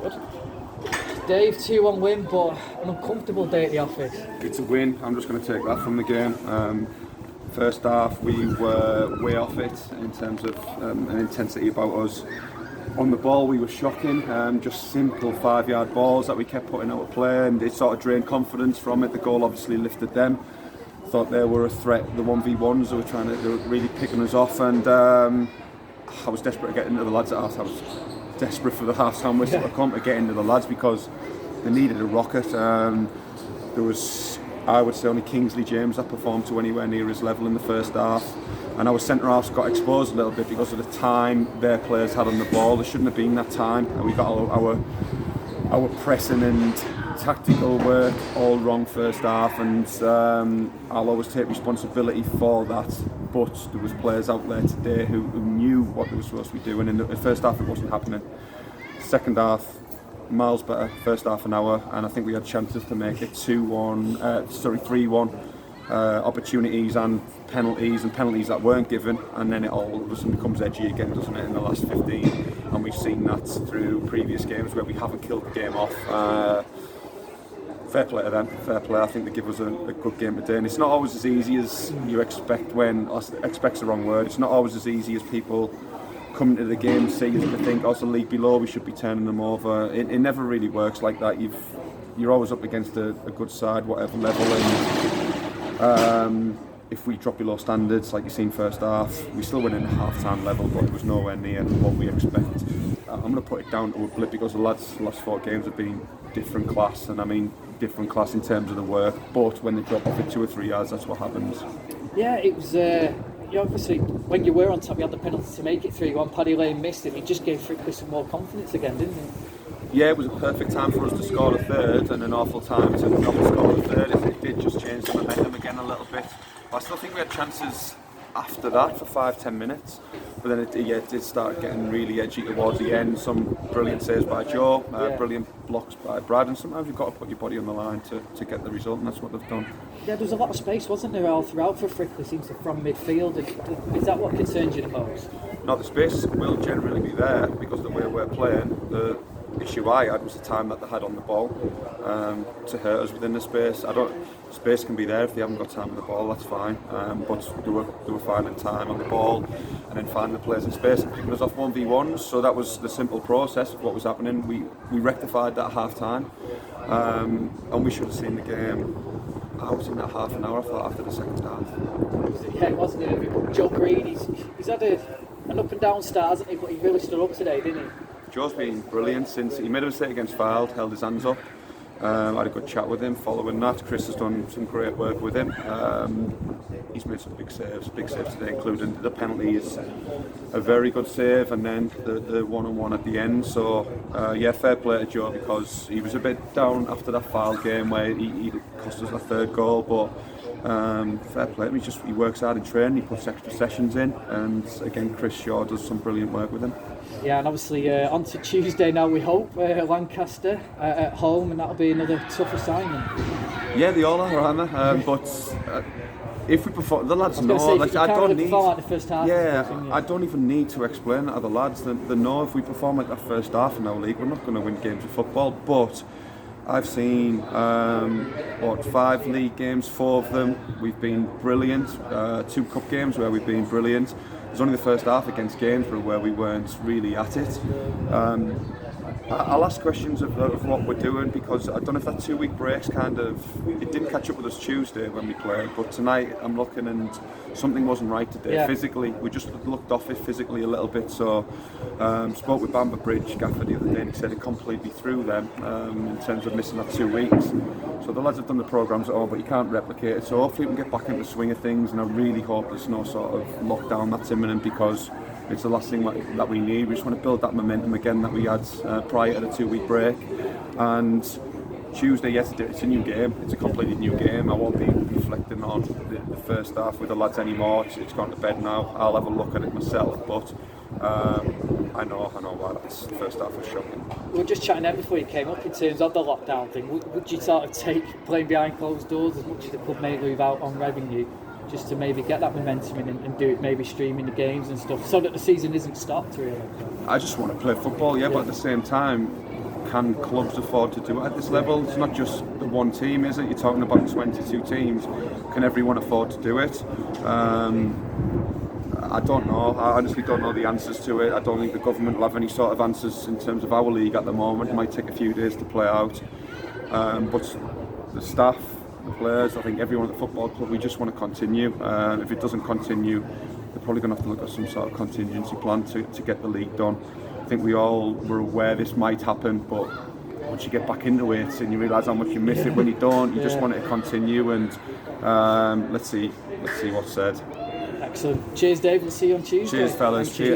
Good. Dave, 2-1 win, but an uncomfortable day at the office. It's a win. I'm just going to take that from the game. First half, we were way off it in terms of an intensity about us. On the ball, we were shocking. Just simple 5-yard balls that we kept putting out of play, and it sort of drained confidence from it. The goal obviously lifted them. Thought they were a threat. The 1v1s they were really picking us off, and I was desperate to get into the lads at half. I was desperate for the half-time whistle to come to get into the lads because they needed a rocket. There was, I would say, only Kingsley James that performed to anywhere near his level in the first half, and our centre halves got exposed a little bit because of the time their players had on the ball. There shouldn't have been that time, and we got our pressing and tactical work all wrong first half, and I'll always take responsibility for that. But there was players out there today who knew what they were supposed to be doing. In the first half, it wasn't happening. Second half, miles better. First half an hour, and I think we had chances to make it 3-1 opportunities and penalties that weren't given, and then it all of a sudden becomes edgy again, doesn't it, in the last 15? And we've seen that through previous games where we haven't killed the game off. Fair play to them, fair play. I think they give us a good game today, and it's not always as easy as you expect expect's the wrong word. It's not always as easy as people come to the game and see us to think, oh, it's a league below, we should be turning them over. It never really works like that. You're always up against a good side, whatever level, and if we drop below standards, like you seen first half, we still win in a half-time level, but it was nowhere near what we expect. I'm going to put it down to a blip because the lads' last 4 games have been different class, and I mean different class in terms of the work, but when they drop off at 2 or 3 yards, that's what happens. Yeah, it was, obviously, when you were on top, you had the penalty to make it 3-1, Paddy Lane missed it, it just gave Frickley some more confidence again, didn't it? Yeah, it was a perfect time for us to score the third, and an awful time to not score the third. It did just change the momentum again a little bit. But I still think we had chances after that for 5-10 minutes, but then it did start getting really edgy towards the end. Some brilliant saves by Joe, brilliant blocks by Brad, and sometimes you've got to put your body on the line to get the result, and that's what they've done. Yeah, there was a lot of space, wasn't there, all throughout for Frickley, seems to, from midfield. Is that what concerns you the most? No, the space will generally be there because the way we're playing. The issue I had was the time that they had on the ball to hurt us within the space. Space can be there if they haven't got time on the ball, that's fine. But they were finding time on the ball and then finding the players in space and picking us off 1v1s. So that was the simple process of what was happening. We rectified that at half time, and we should have seen the game out in that half an hour, I thought, after the second half. Yeah, it wasn't it? Joe Green, he's had an up and down start, hasn't he? But he really stood up today, didn't he? Joe's been brilliant since he made a mistake against Fylde, held his hands up. I had a good chat with him following that. Chris has done some great work with him. He's made some big saves today, including the penalty is a very good save, and then the one-on-one at the end. So fair play to Joe, because he was a bit down after that Fylde game where he cost us a third goal, but fair play. He works hard in training, he puts extra sessions in, and again Chris Shaw does some brilliant work with him. Yeah, and obviously on to Tuesday now, we hope, Lancaster at home, and that'll be another tough assignment. Yeah, they all are, aren't they? But if we perform, the lads know. I don't need. Like the first half, I don't even need to explain that to the lads. They know if we perform like that first half in our league, we're not going to win games of football. But I've seen 5 league games, 4 of them we've been brilliant. 2 cup games where we've been brilliant. It was only the first half against Gainsborough where we weren't really at it. I'll ask questions of what we're doing, because I don't know if that 2-week break's it didn't catch up with us Tuesday when we played, but tonight I'm looking and something wasn't right today. Physically, we just looked off it physically a little bit. So spoke with Bamber Bridge Gaffer the other day, and he said it completely threw them in terms of missing that 2 weeks. So the lads have done the programmes at all, but you can't replicate it. So hopefully we can get back into the swing of things, and I really hope there's no sort of lockdown that's imminent, because it's the last thing that we need. We just want to build that momentum again that we had prior to the 2-week break. And Tuesday, yes, it's a new game. It's a completely new game. I won't be reflecting on the first half with the lads anymore. It's gone to bed now. I'll have a look at it myself, but I know why that first half was shocking. We were just chatting then before you came up in terms of the lockdown thing. Would you sort of take playing behind closed doors as much as the club may lose out on revenue, just to maybe get that momentum in and do it, maybe streaming the games and stuff, so that the season isn't stopped really? I just want to play football, but at the same time, can clubs afford to do it at this level? It's not just the one team, is it? You're talking about 22 teams. Can everyone afford to do it? I don't know. I honestly don't know the answers to it. I don't think the government will have any sort of answers in terms of our league at the moment. It might take a few days to play out. But the staff, the players, I think everyone at the football club, we just want to continue. If it doesn't continue, they're probably going to have to look at some sort of contingency plan to get the league done. I think we all were aware this might happen, but once you get back into it and you realise how much you miss it when you don't, you just want it to continue. And let's see what's said. Excellent. Cheers, Dave. We'll see you on Tuesday. Cheers, fellas. Cheers.